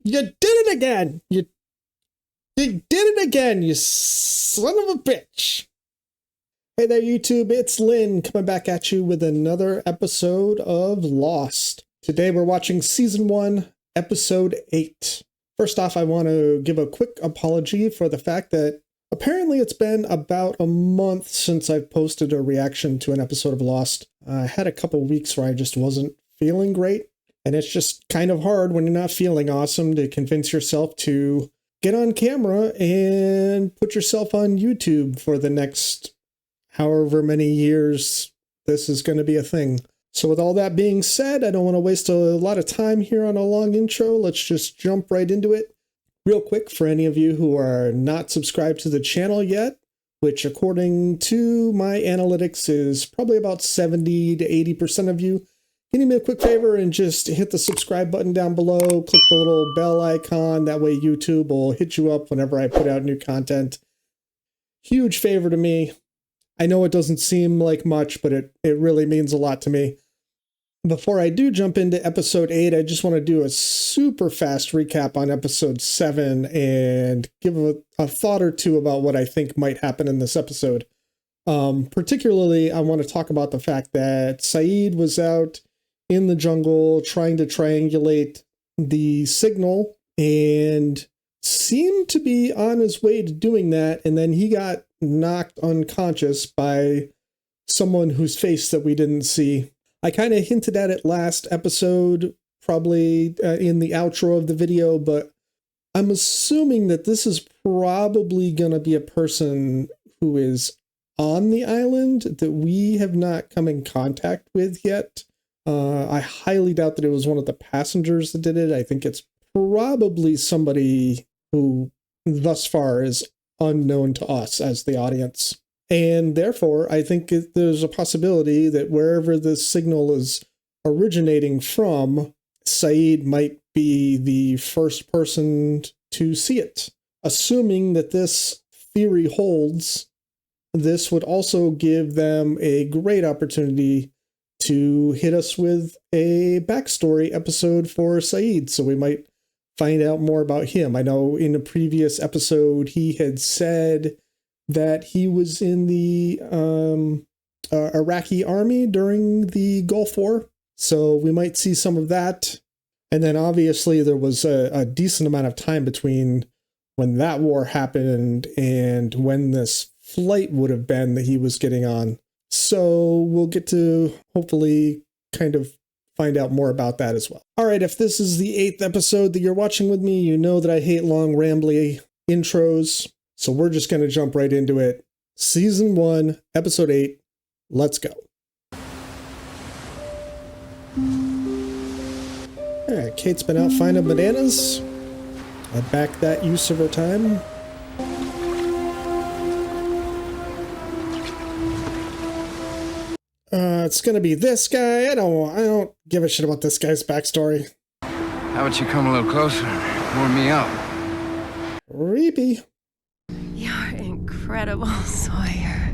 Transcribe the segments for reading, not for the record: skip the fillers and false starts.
You did it again! You did it again, you son of a bitch! Hey there, YouTube, it's Lynn coming back at you with another episode of Lost. Today we're watching Season 1, Episode 8. First off, I want to give a quick apology for the fact that apparently it's been about a month since I've posted a reaction to an episode of Lost. I had a couple weeks where I just wasn't feeling great, and it's just kind of hard when you're not feeling awesome to convince yourself to get on camera and put yourself on YouTube for the next however many years this is going to be a thing. So with all that being said, I don't want to waste a lot of time here on a long intro. Let's just jump right into it. Real quick, for any of you who are not subscribed to the channel yet, which according to my analytics is probably about 70 to 80% of you, can you do me a quick favor and just hit the subscribe button down below, click the little bell icon, that way YouTube will hit you up whenever I put out new content. Huge favor to me. I know it doesn't seem like much, but it really means a lot to me. Before I do jump into episode 8, I just want to do a super fast recap on episode 7 and give a thought or two about what I think might happen in this episode. Particularly, I want to talk about the fact that Sayid was out in the jungle trying to triangulate the signal and seemed to be on his way to doing that, and then he got knocked unconscious by someone whose face that we didn't see. I kind of hinted at it last episode, probably in the outro of the video, but I'm assuming that this is probably going to be a person who is on the island that we have not come in contact with yet. I highly doubt that it was one of the passengers that did it. I think it's probably somebody who thus far is unknown to us as the audience. And therefore, I think there's a possibility that wherever this signal is originating from, Sayid might be the first person to see it. Assuming that this theory holds, this would also give them a great opportunity to hit us with a backstory episode for Sayid, so we might find out more about him. I know in a previous episode he had said that he was in the Iraqi army during the Gulf War, so we might see some of that. And then obviously there was a decent amount of time between when that war happened and when this flight would have been that he was getting on. So we'll get to hopefully kind of find out more about that as well. All right, if this is the 8th episode that you're watching with me, you know that I hate long, rambly intros. So we're just going to jump right into it. Season 1, Episode 8. Let's go. All right, Kate's been out finding bananas. I back that use of her time. It's gonna be this guy. I don't give a shit about this guy's backstory. How about you come a little closer and warm me up? Creepy. You're incredible, Sawyer.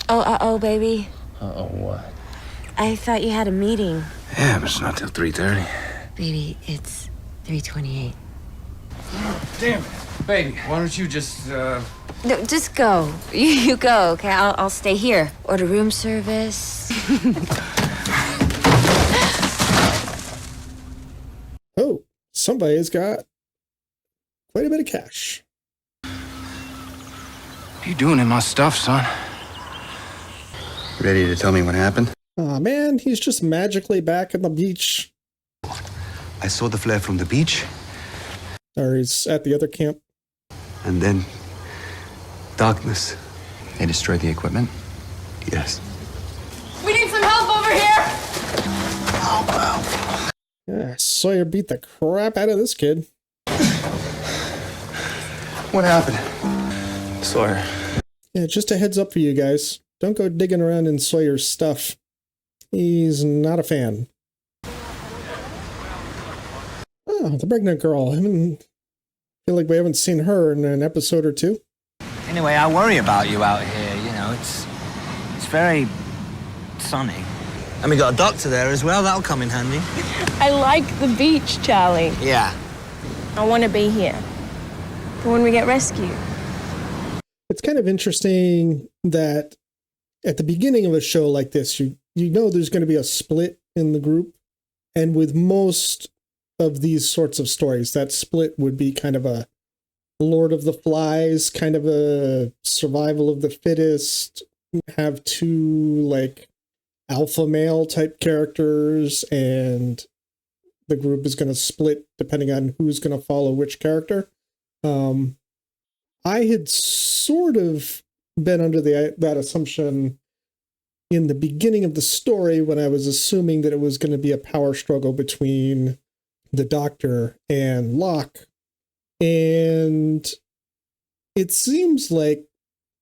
Oh, baby. Uh-oh, what? I thought you had a meeting. Yeah, but it's not till 3:30. Baby, it's 3:28. Damn it. Baby, why don't you just, No, just go. You go, okay? I'll stay here. Order room service. Oh, somebody's got quite a bit of cash. What are you doing in my stuff, son? Ready to tell me what happened? Aw, man, he's just magically back at the beach. I saw the flare from the beach, Or he's at the other camp. and then darkness. They destroyed the equipment? Yes. We need some help over here! Yeah, Sawyer beat the crap out of this kid. What happened? Sawyer. Yeah, just a heads up for you guys. Don't go digging around in Sawyer's stuff. He's not a fan. Oh, the pregnant girl. Feel like we haven't seen her in an episode or two. Anyway, I worry about you out here. You know, it's very sunny. And we got a doctor there as well. That'll come in handy. I like the beach, Charlie. Yeah. I want to be here for when we get rescued. It's kind of interesting that at the beginning of a show like this, you know there's going to be a split in the group. And with most of these sorts of stories, that split would be kind of a Lord of the Flies, kind of a survival of the fittest, have two like alpha male type characters, and the group is going to split depending on who's going to follow which character. I had sort of been under that assumption in the beginning of the story when I was assuming that it was going to be a power struggle between the Doctor and Locke. And it seems like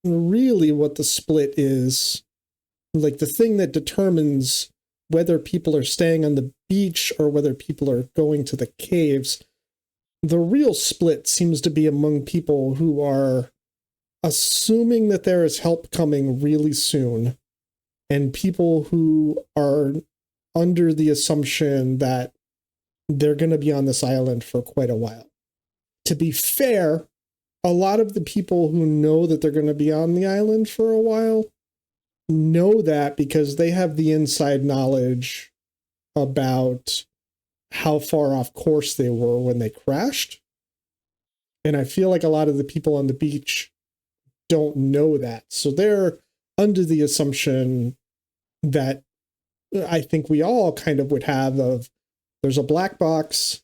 really what the split is, like the thing that determines whether people are staying on the beach or whether people are going to the caves, the real split seems to be among people who are assuming that there is help coming really soon, and people who are under the assumption that they're going to be on this island for quite a while. To be fair, a lot of the people who know that they're going to be on the island for a while know that because they have the inside knowledge about how far off course they were when they crashed. And I feel like a lot of the people on the beach don't know that. So they're under the assumption that I think we all kind of would have of there's a black box,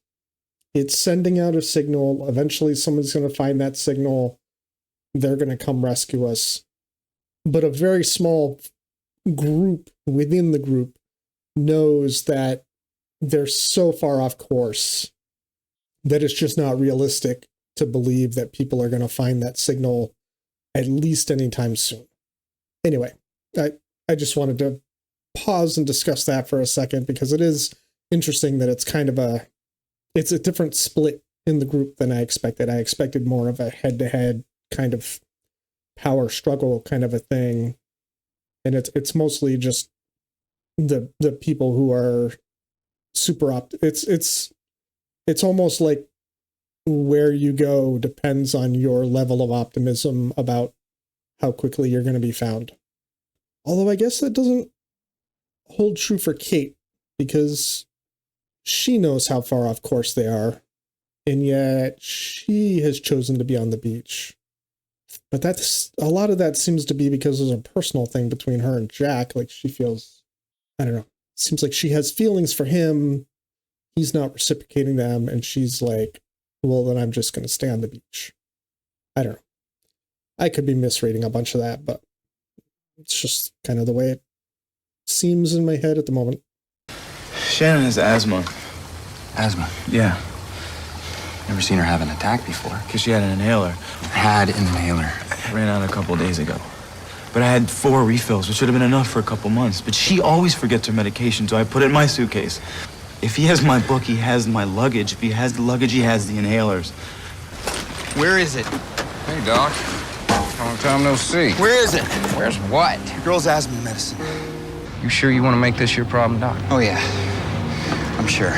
it's sending out a signal, eventually someone's going to find that signal, they're going to come rescue us. But a very small group within the group knows that they're so far off course that it's just not realistic to believe that people are going to find that signal at least anytime soon. Anyway, I just wanted to pause and discuss that for a second because it is interesting that it's kind of it's a different split in the group than I expected. I expected more of a head-to-head kind of power struggle kind of a thing. And it's mostly just the people who are super it's almost like where you go depends on your level of optimism about how quickly you're going to be found. Although I guess that doesn't hold true for Kate, because she knows how far off course they are, and yet she has chosen to be on the beach. But that's a lot of that seems to be because there's a personal thing between her and Jack. Like she feels, I don't know, seems like she has feelings for him. He's not reciprocating them. And she's like, well, then I'm just going to stay on the beach. I don't know. I could be misreading a bunch of that, but it's just kind of the way it seems in my head at the moment. Shannon has asthma. Asthma? Yeah. Never seen her have an attack before. Because she had an inhaler. Had an inhaler. Ran out a couple days ago. But I had 4 refills, which should have been enough for a couple months. But she always forgets her medication, so I put it in my suitcase. If he has my book, he has my luggage. If he has the luggage, he has the inhalers. Where is it? Hey, Doc. Long time no see. Where is it? Where's what? The girl's asthma medicine. You sure you want to make this your problem, Doc? Oh, yeah. I'm sure.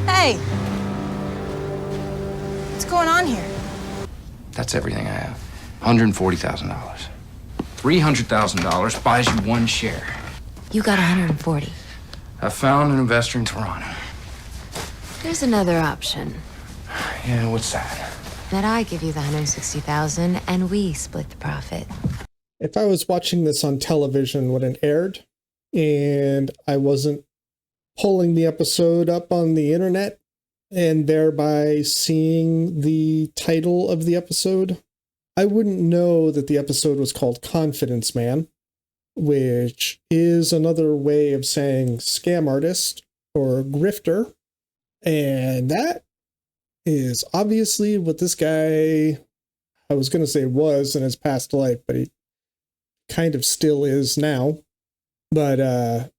Hey! What's going on here? That's everything I have. $140,000. $300,000 buys you 1 share. You got 140. I found an investor in Toronto. There's another option. Yeah, what's that? That I give you the 160,000 and we split the profit. If I was watching this on television when it aired and I wasn't pulling the episode up on the internet and thereby seeing the title of the episode, I wouldn't know that the episode was called Confidence Man, which is another way of saying scam artist or grifter. And that is obviously what this guy, I was going to say was in his past life, but he kind of still is now. But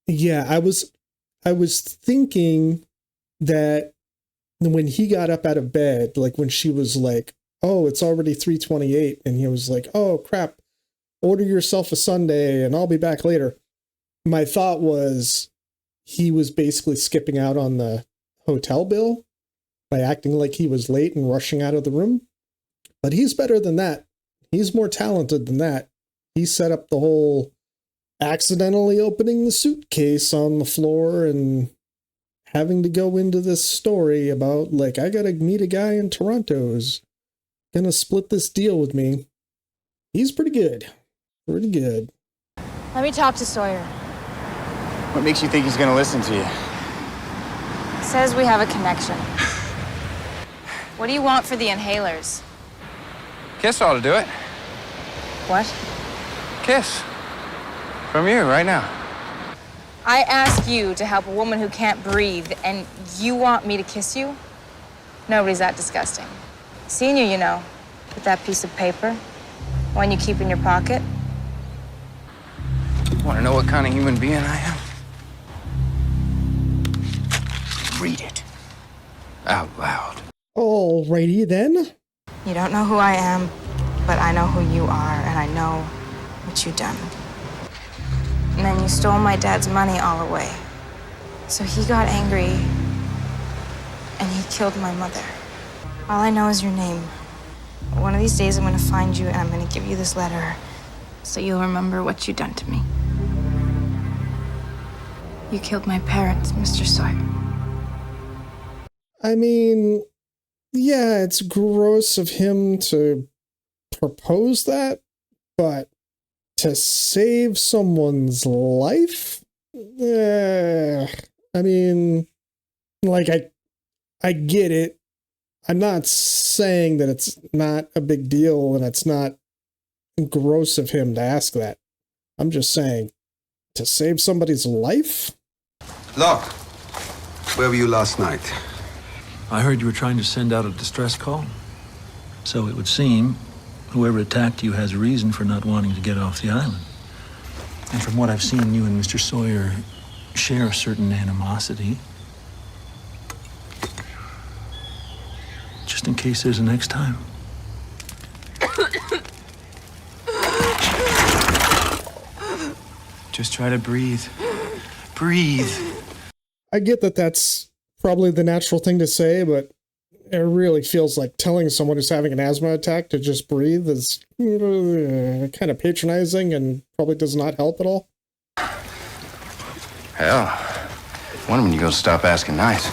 yeah, I was thinking that when he got up out of bed, like when she was like, oh, it's already 3:28, and he was like, oh crap, order yourself a sundae and I'll be back later. My thought was he was basically skipping out on the hotel bill by acting like he was late and rushing out of the room. But he's better than that. He's more talented than that. He set up the whole accidentally opening the suitcase on the floor and having to go into this story about, like, I gotta meet a guy in Toronto who's gonna split this deal with me. He's pretty good. Pretty good. Let me talk to Sawyer. What makes you think he's gonna listen to you? Says we have a connection. What do you want for the inhalers? Kiss ought to do it. What? Kiss. From you, right now. I ask you to help a woman who can't breathe, and you want me to kiss you? Nobody's that disgusting. Seen you know, with that piece of paper, one you keep in your pocket. Want to know what kind of human being I am? Read it. Out loud. Alrighty then. You don't know who I am, but I know who you are, and I know what you've done. And then you stole my dad's money all away. So he got angry, and he killed my mother. All I know is your name. One of these days I'm gonna find you, and I'm gonna give you this letter, so you'll remember what you've done to me. You killed my parents, Mr. Sawyer. I mean, yeah, it's gross of him to propose that, but to save someone's life? I mean, like, I get it. I'm not saying that it's not a big deal and it's not gross of him to ask that. I'm just saying, to save somebody's life? Look, where were you last night? I heard you were trying to send out a distress call. So it would seem whoever attacked you has a reason for not wanting to get off the island. And from what I've seen, you and Mr. Sawyer share a certain animosity. Just in case there's a next time. Just try to breathe. Breathe. I get that that's probably the natural thing to say, but it really feels like telling someone who's having an asthma attack to just breathe is kind of patronizing and probably does not help at all. Hell, wonder when you go stop asking nice.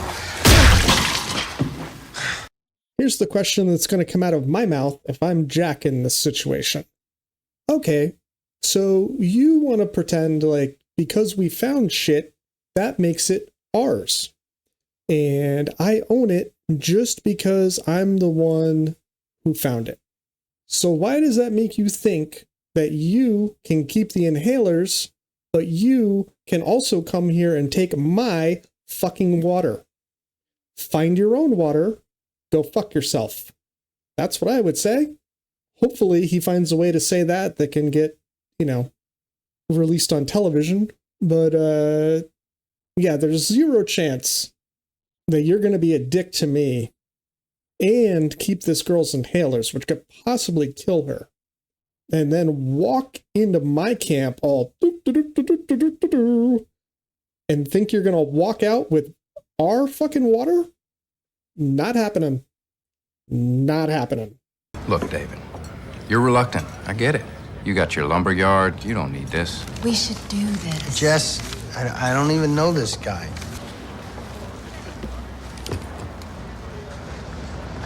Here's the question that's going to come out of my mouth if I'm Jack in this situation. Okay, so you want to pretend like because we found shit, that makes it ours. And I own it just because I'm the one who found it. So why does that make you think that you can keep the inhalers, but you can also come here and take my fucking water? Find your own water. Go fuck yourself. That's what I would say. Hopefully he finds a way to say that can get, released on television. But yeah, there's zero chance that you're going to be a dick to me and keep this girl's inhalers, which could possibly kill her, and then walk into my camp all and think you're going to walk out with our fucking water? Not happening. Not happening. Look, David, you're reluctant. I get it. You got your lumber yard. You don't need this. We should do this. Jess, I don't even know this guy.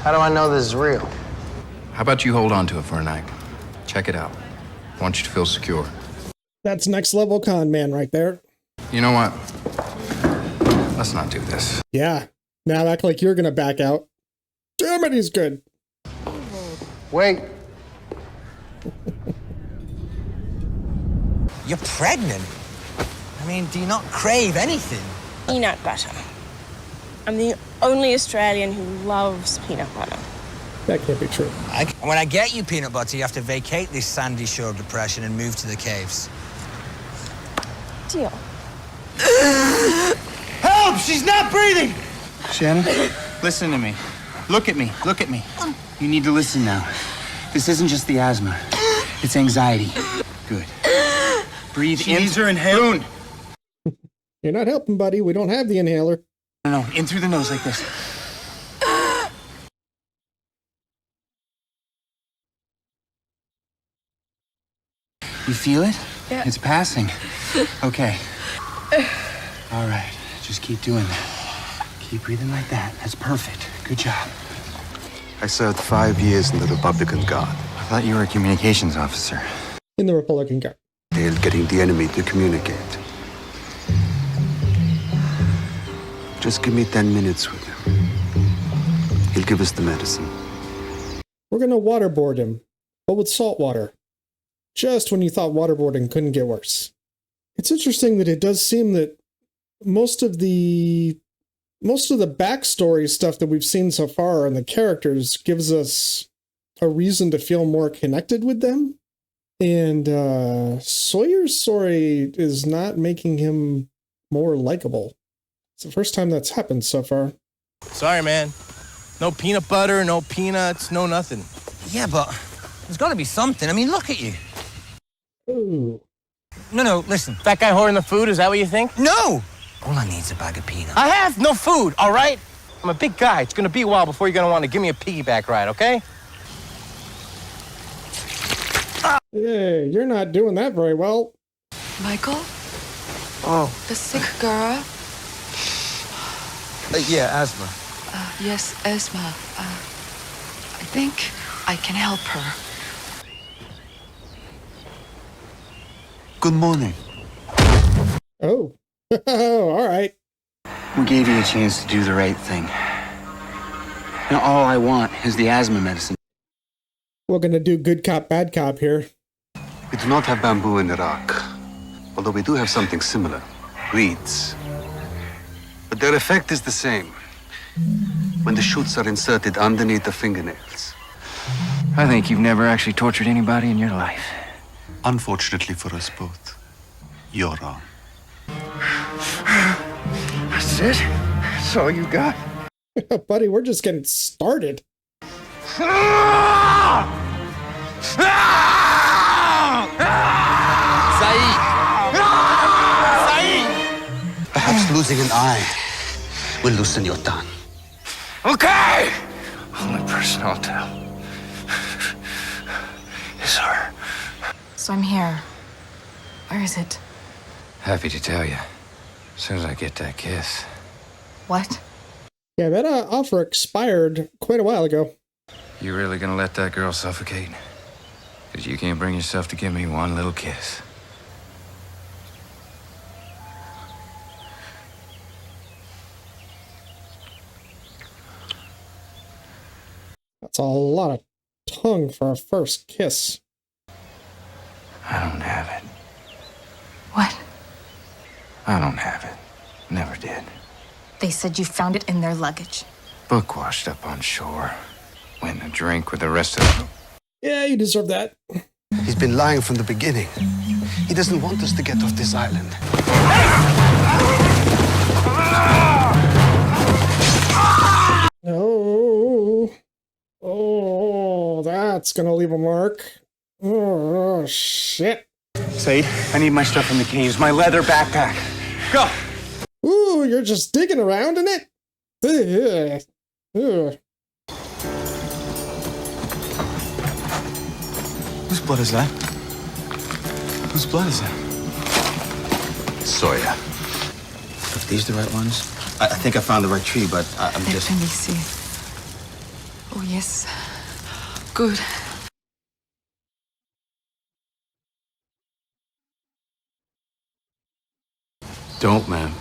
How do I know this is real? How about you hold on to it for a night? Check it out. I want you to feel secure. That's next level con man right there. You know what? Let's not do this. Yeah. Now act like you're going to back out. Damn it, he's good. Wait. You're pregnant? I mean, do you not crave anything? Peanut butter. I'm the only Australian who loves peanut butter. That can't be true. When I get you peanut butter, you have to vacate this sandy shore depression and move to the caves. Deal. Help! She's not breathing! Shannon, listen to me. Look at me. Look at me. You need to listen now. This isn't just the asthma. It's anxiety. Good. Breathe She in. needs her inhaler. You're not helping, buddy. We don't have the inhaler. No, in through the nose like this. You feel it? Yeah. It's passing. Okay. All right. Just keep doing that. Keep breathing like that. That's perfect. Good job. I served 5 years in the Republican Guard. I thought you were a communications officer. In the Republican Guard. They're getting the enemy to communicate. Just give me 10 minutes with him. He'll give us the medicine. We're going to waterboard him, but with salt water. Just when you thought waterboarding couldn't get worse. It's interesting that it does seem that most of the backstory stuff that we've seen so far and the characters gives us a reason to feel more connected with them. And Sawyer's story is not making him more likable. It's the first time that's happened so far. Sorry, man. No peanut butter, no peanuts, no nothing. Yeah, but there's got to be something. I mean, look at you. Ooh. No, listen. That guy hoarding the food, is that what you think? No! All I need is a bag of peanuts. I have no food, all right? I'm a big guy. It's gonna be a while before you're gonna want to give me a piggyback ride, okay? Hey, you're not doing that very well. Michael? Oh. The sick girl? Yeah, asthma. Yes, asthma. I think I can help her. Good morning. Oh. All right. We gave you a chance to do the right thing. Now, all I want is the asthma medicine. We're going to do good cop, bad cop here. We do not have bamboo in Iraq, although we do have something similar, reeds. But their effect is the same when the shoots are inserted underneath the fingernails. I think you've never actually tortured anybody in your life. Unfortunately for us both, you're wrong. That's it? That's all you got? Buddy, we're just getting started. Perhaps losing an eye will loosen your tongue. Okay! Only person I'll tell is her. So I'm here. Where is it? Happy to tell you. As soon as I get that kiss. What? Yeah, that offer expired quite a while ago. You really gonna let that girl suffocate? Because you can't bring yourself to give me one little kiss. That's a lot of tongue for a first kiss. I don't have it. What? I don't have it. Never did. They said you found it in their luggage. Book washed up on shore. Went and drink with the rest of them. Yeah, you deserve that. He's been lying from the beginning. He doesn't want us to get off this island. Oh, oh, that's gonna leave a mark. Oh, shit. Said, I need my stuff from the caves. My leather backpack. Go! Ooh, you're just digging around in it? Ugh. Ugh. Whose blood is that? Whose blood is that? Sawyer. If these the right ones? I think I found the right tree, but I'm just... Let me see. Oh, yes. Good. Don't, man.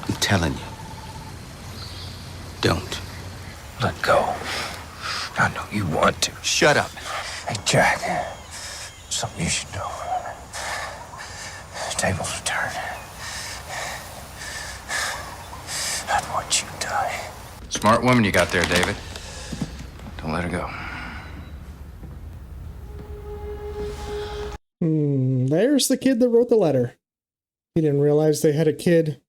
I'm telling you. Don't. Let go. I know you want to. Shut up. Hey, Jack. Something you should know. The tables are turned. I'd watch you die. Smart woman you got there, David. Don't let her go. There's the kid that wrote the letter. He didn't realize they had a kid.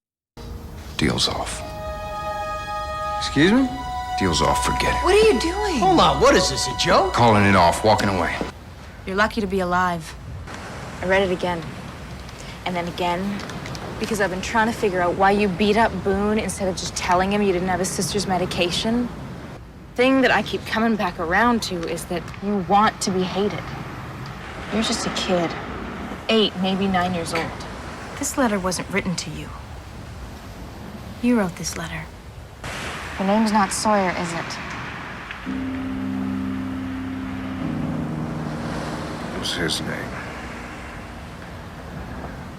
Deal's off. Excuse me? Deal's off. Forget it. What are you doing? Hold on, what is this, a joke? Calling it off. Walking away. You're lucky to be alive. I read it again. And then again. Because I've been trying to figure out why you beat up Boone instead of just telling him you didn't have his sister's medication. Thing that I keep coming back around to is that you want to be hated. You're just a kid. 8, maybe 9 years old. This letter wasn't written to you. You wrote this letter. Your name's not Sawyer, is it? It was his name.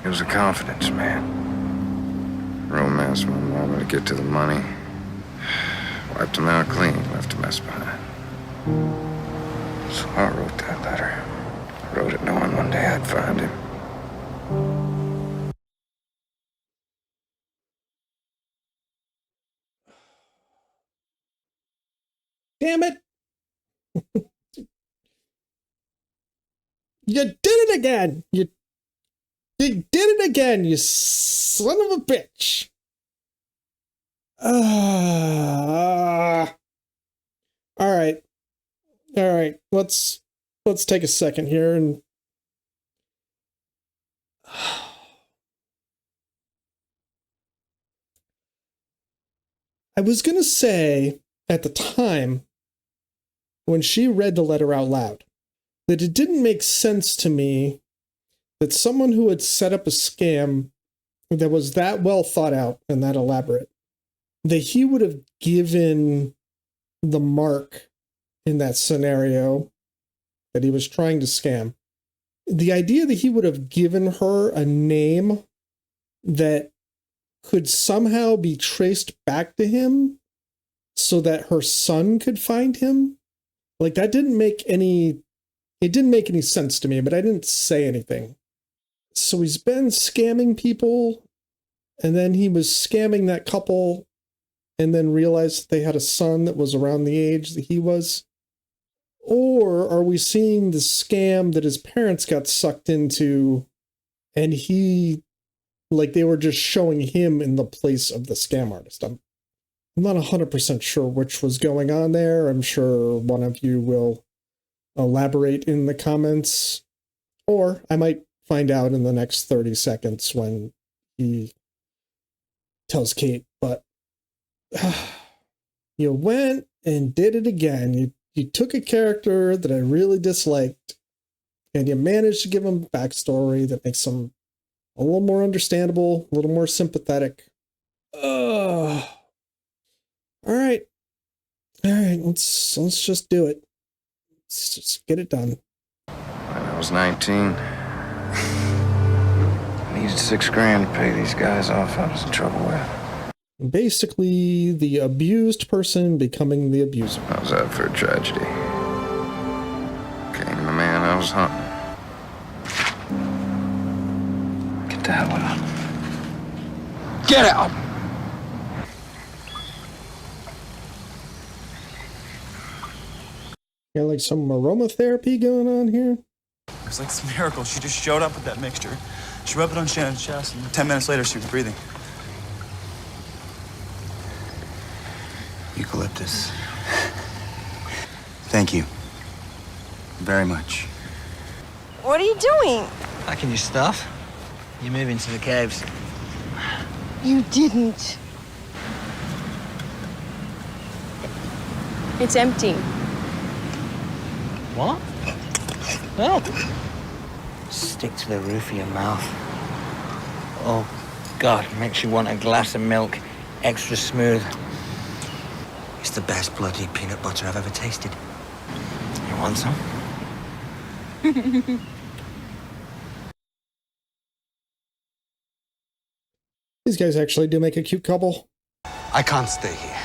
He was a confidence man. Romance my mama to get to the money. Wiped him out clean, left a mess behind. So I wrote that letter. Wrote it knowing one day I'd find him. Damn it! You did it again! You did it again, you son of a bitch! Alright. Alright, let's take a second here and I was gonna say at the time when she read the letter out loud that it didn't make sense to me that someone who had set up a scam that was that well thought out and that elaborate, that he would have given the mark in that scenario that he was trying to scam. The idea that he would have given her a name that could somehow be traced back to him so that her son could find him, like that didn't make any sense to me, but I didn't say anything. So he's been scamming people, and then he was scamming that couple, and then realized they had a son that was around the age that he was. Or are we seeing the scam that his parents got sucked into, and he, like they were just showing him in the place of the scam artist? I'm not 100% sure which was going on there. I'm sure one of you will elaborate in the comments, or I might find out in the next 30 seconds when he tells Kate. But you went and did it again. You took a character that I really disliked, and you managed to give him a backstory that makes him a little more understandable, a little more sympathetic. All right, let's just do it. Let's just get it done. When I was 19, I needed $6,000 to pay these guys off I was in trouble with. Basically, the abused person becoming the abuser. I was out for a tragedy. Came the man I was hunting. Get the hell out. Get out! Got like some aromatherapy going on here. It was like some miracle. She just showed up with that mixture. She rubbed it on Shannon's chest, and 10 minutes later, she was breathing. Eucalyptus. Thank you. Very much. What are you doing? Packing your stuff. You're moving to the caves. You didn't. It's empty. What? Well, stick to the roof of your mouth. Oh, God, makes you want a glass of milk extra smooth. It's the best bloody peanut butter I've ever tasted. You want some? These guys actually do make a cute couple. I can't stay here.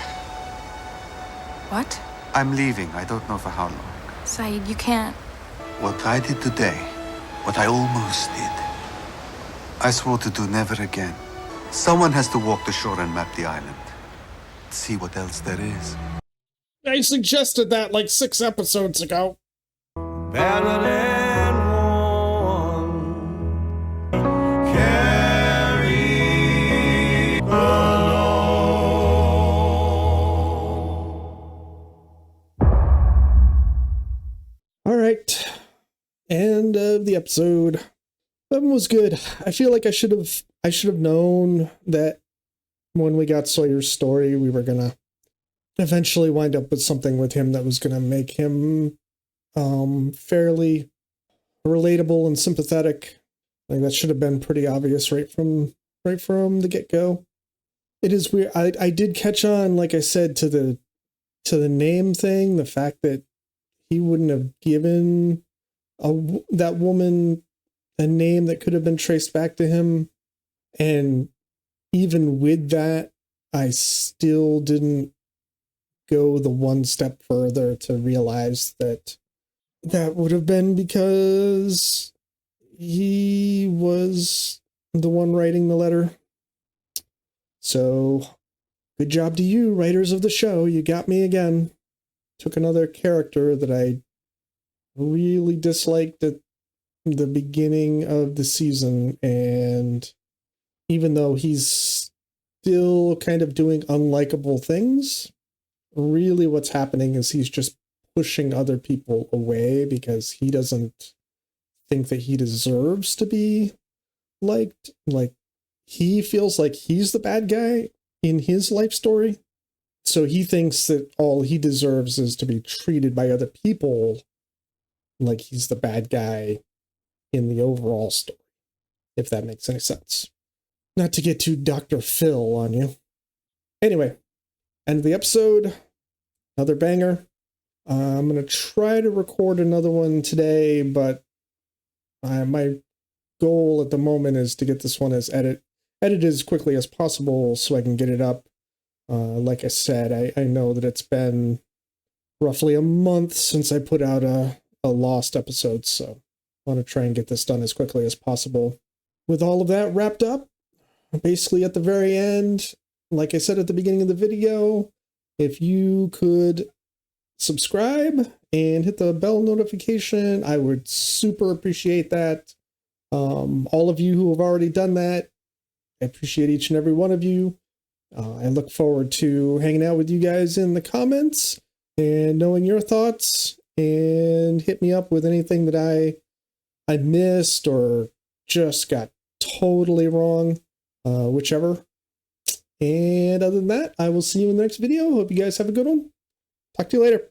What? I'm leaving. I don't know for how long. Saeed, you can't. What I did today, what I almost did, I swore to do never again. Someone has to walk the shore and map the island. See what else there is. I suggested that like 6 episodes ago. Better than one carry alone. All right. the episode. That one was good. I feel like I should have known that when we got Sawyer's story, we were gonna eventually wind up with something with him that was gonna make him fairly relatable and sympathetic. Like that should have been pretty obvious right from the get-go. It is weird. I did catch on, like I said, to the name thing, the fact that he wouldn't have given that woman a name that could have been traced back to him. And even with that, I still didn't go the one step further to realize that would have been because he was the one writing the letter. So, good job to you, writers of the show. You got me again. Took another character that I really disliked at the beginning of the season, and even though he's still kind of doing unlikable things, really what's happening is he's just pushing other people away because he doesn't think that he deserves to be liked. Like, he feels like he's the bad guy in his life story. So he thinks that all he deserves is to be treated by other people like he's the bad guy in the overall story, if that makes any sense. Not to get too Dr. Phil on you. Anyway, end of the episode. Another banger. I'm going to try to record another one today, but my goal at the moment is to get this one edited as quickly as possible so I can get it up. Like I said, I know that it's been roughly a month since I put out a lost episode, so I want to try and get this done as quickly as possible. With all of that wrapped up, basically at the very end, like I said at the beginning of the video, if you could subscribe and hit the bell notification, I would super appreciate that. All of you who have already done that, I appreciate each and every one of you. I look forward to hanging out with you guys in the comments and knowing your thoughts, and hit me up with anything that I missed or just got totally wrong, whichever. And other than that, I will see you in the next video. Hope you guys have a good one. Talk to you later.